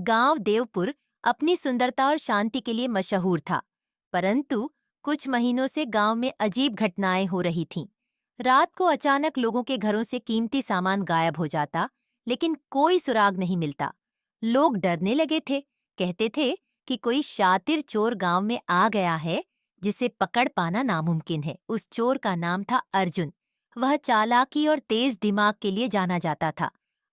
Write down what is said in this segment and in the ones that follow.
गांव देवपुर अपनी सुंदरता और शांति के लिए मशहूर था, परंतु कुछ महीनों से गांव में अजीब घटनाएं हो रही थीं। रात को अचानक लोगों के घरों से कीमती सामान गायब हो जाता, लेकिन कोई सुराग नहीं मिलता। लोग डरने लगे थे, कहते थे कि कोई शातिर चोर गांव में आ गया है, जिसे पकड़ पाना नामुमकिन है। उस चोर का नाम था अर्जुन। वह चालाकी और तेज दिमाग के लिए जाना जाता था।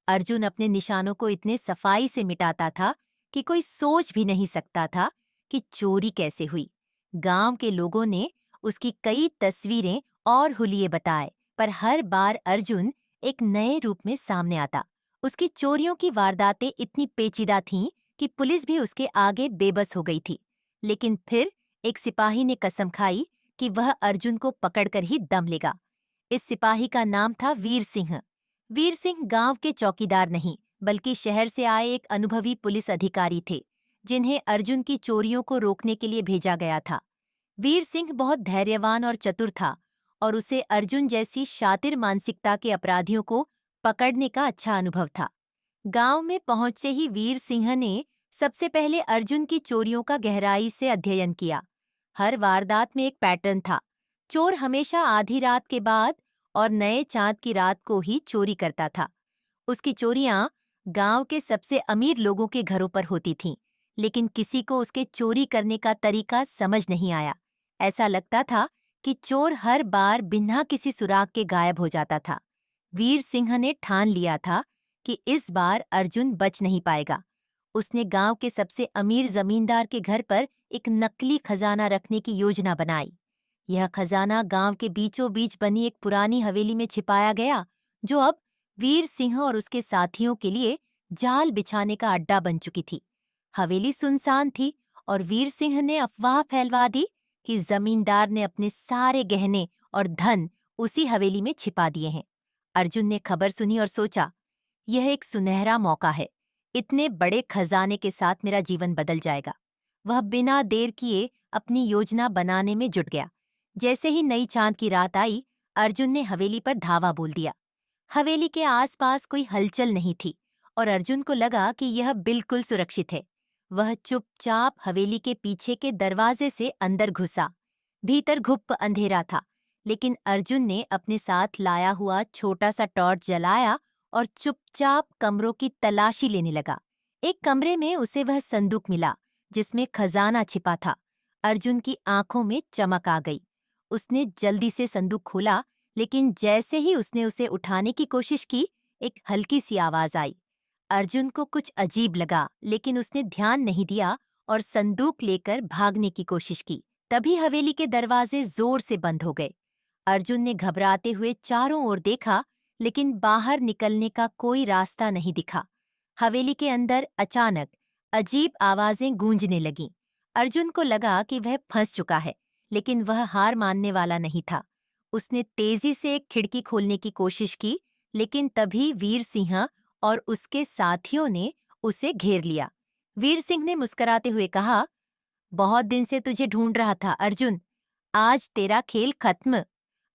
अर्जुन अपने निशानों को इतने सफाई से मिटाता था कि कोई सोच भी नहीं सकता था कि चोरी कैसे हुई। गांव के लोगों ने उसकी कई तस्वीरें और हुलिये बताए, पर हर बार अर्जुन एक नए रूप में सामने आता। उसकी चोरियों की वारदातें इतनी पेचीदा थीं कि पुलिस भी उसके आगे बेबस हो गई थी। लेकिन फिर एक सिपाही ने कसम खाई कि वह अर्जुन को पकड़कर ही दम लेगा। इस सिपाही का नाम था वीर सिंह। वीर सिंह गांव के चौकीदार नहीं, बल्कि शहर से आए एक अनुभवी पुलिस अधिकारी थे, जिन्हें अर्जुन की चोरियों को रोकने के लिए भेजा गया था। वीर सिंह बहुत धैर्यवान और चतुर था, और उसे अर्जुन जैसी शातिर मानसिकता के अपराधियों को पकड़ने का अच्छा अनुभव था। गांव में पहुंचते ही वीर सिंह ने सबसे पहले अर्जुन की चोरियों का गहराई से अध्ययन किया। हर वारदात में एक पैटर्न था। चोर हमेशा आधी रात के बाद और नए चांद की रात को ही चोरी करता था। उसकी चोरियां गांव के सबसे अमीर लोगों के घरों पर होती थीं, लेकिन किसी को उसके चोरी करने का तरीका समझ नहीं आया। ऐसा लगता था कि चोर हर बार बिना किसी सुराग के गायब हो जाता था। वीर सिंह ने ठान लिया था कि इस बार अर्जुन बच नहीं पाएगा। उसने गांव के सबसे अमीर जमींदार के घर पर एक नकली खजाना रखने की योजना बनाई। यह खजाना गांव के बीचों बीच बनी एक पुरानी हवेली में छिपाया गया, जो अब वीर सिंह और उसके साथियों के लिए जाल बिछाने का अड्डा बन चुकी थी। हवेली सुनसान थी, और वीर सिंह ने अफवाह फैलवा दी कि जमींदार ने अपने सारे गहने और धन उसी हवेली में छिपा दिए हैं। अर्जुन ने खबर सुनी और सोचा, यह एक सुनहरा मौका है। इतने बड़े खजाने के साथ मेरा जीवन बदल जाएगा। वह बिना देर किए अपनी योजना बनाने में जुट गया। जैसे ही नई चांद की रात आई, अर्जुन ने हवेली पर धावा बोल दिया। हवेली के आसपास कोई हलचल नहीं थी, और अर्जुन को लगा कि यह बिल्कुल सुरक्षित है। वह चुपचाप हवेली के पीछे के दरवाजे से अंदर घुसा। भीतर घुप्प अंधेरा था, लेकिन अर्जुन ने अपने साथ लाया हुआ छोटा सा टॉर्च जलाया और चुपचाप कमरों की तलाशी लेने लगा। एक कमरे में उसे वह संदूक मिला, जिसमें खजाना छिपा था। अर्जुन की आंखों में चमक आ गई। उसने जल्दी से संदूक खोला, लेकिन जैसे ही उसने उसे उठाने की कोशिश की, एक हल्की सी आवाज आई। अर्जुन को कुछ अजीब लगा, लेकिन उसने ध्यान नहीं दिया और संदूक लेकर भागने की कोशिश की। तभी हवेली के दरवाजे जोर से बंद हो गए। अर्जुन ने घबराते हुए चारों ओर देखा, लेकिन बाहर निकलने का कोई रास्ता नहीं दिखा। हवेली के अंदर अचानक अजीब आवाजें गूंजने लगीं। अर्जुन को लगा कि वह फंस चुका है, लेकिन वह हार मानने वाला नहीं था। उसने तेजी से एक खिड़की खोलने की कोशिश की, लेकिन तभी वीर सिंह और उसके साथियों ने उसे घेर लिया। वीर सिंह ने मुस्कुराते हुए कहा, बहुत दिन से तुझे ढूंढ रहा था अर्जुन, आज तेरा खेल खत्म।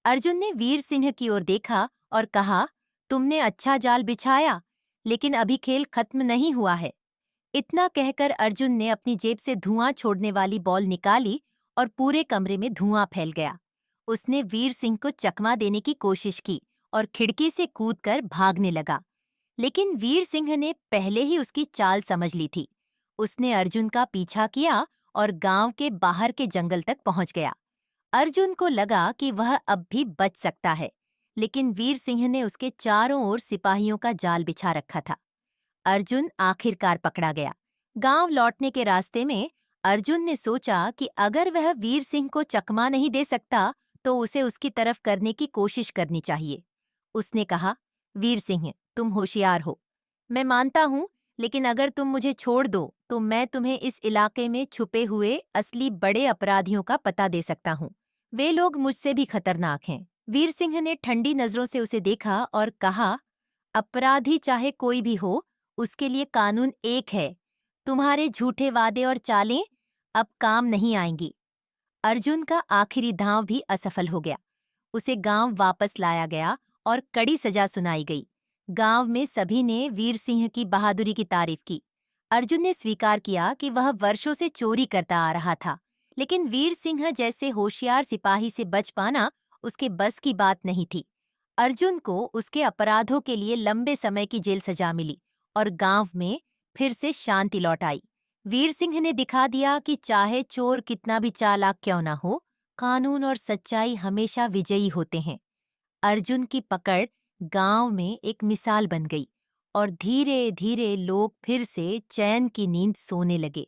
अर्जुन ने वीर सिंह की ओर देखा और कहा, तुमने अच्छा जाल बिछाया, लेकिन अभी खेल खत्म नहीं हुआ है। इतना कहकर अर्जुन ने अपनी जेब से धुआं छोड़ने वाली बॉल निकाली और पूरे कमरे में धुआं फैल गया। उसने वीर सिंह को चकमा देने की कोशिश की और खिड़की से कूदकर भागने लगा, लेकिन वीर सिंह ने पहले ही उसकी चाल समझ ली थी। उसने अर्जुन का पीछा किया और गांव के बाहर के जंगल तक पहुंच गया। अर्जुन को लगा कि वह अब भी बच सकता है, लेकिन वीर सिंह ने उसके चारों ओर सिपाहियों का जाल बिछा रखा था। अर्जुन आखिरकार पकड़ा गया। गांव लौटने के रास्ते में अर्जुन ने सोचा कि अगर वह वीर सिंह को चकमा नहीं दे सकता, तो उसे उसकी तरफ करने की कोशिश करनी चाहिए। उसने कहा, वीर सिंह, तुम होशियार हो, मैं मानता हूँ, लेकिन अगर तुम मुझे छोड़ दो तो मैं तुम्हें इस इलाके में छुपे हुए असली बड़े अपराधियों का पता दे सकता हूँ। वे लोग मुझसे भी खतरनाक हैं। वीर सिंह ने ठंडी नजरों से उसे देखा और कहा, अपराधी चाहे कोई भी हो, उसके लिए कानून एक है। तुम्हारे झूठे वादे और चालें अब काम नहीं आएंगी। अर्जुन का आखिरी दांव भी असफल हो गया। उसे गांव वापस लाया गया और कड़ी सजा सुनाई गई। गांव में सभी ने वीर सिंह की बहादुरी की तारीफ की। अर्जुन ने स्वीकार किया कि वह वर्षों से चोरी करता आ रहा था, लेकिन वीर सिंह जैसे होशियार सिपाही से बच पाना उसके बस की बात नहीं थी। अर्जुन को उसके अपराधों के लिए लंबे समय की जेल सजा मिली और गांव में फिर से शांति लौट आई। वीर सिंह ने दिखा दिया कि चाहे चोर कितना भी चालाक क्यों ना हो, कानून और सच्चाई हमेशा विजयी होते हैं। अर्जुन की पकड़ गांव में एक मिसाल बन गई और धीरे धीरे लोग फिर से चैन की नींद सोने लगे।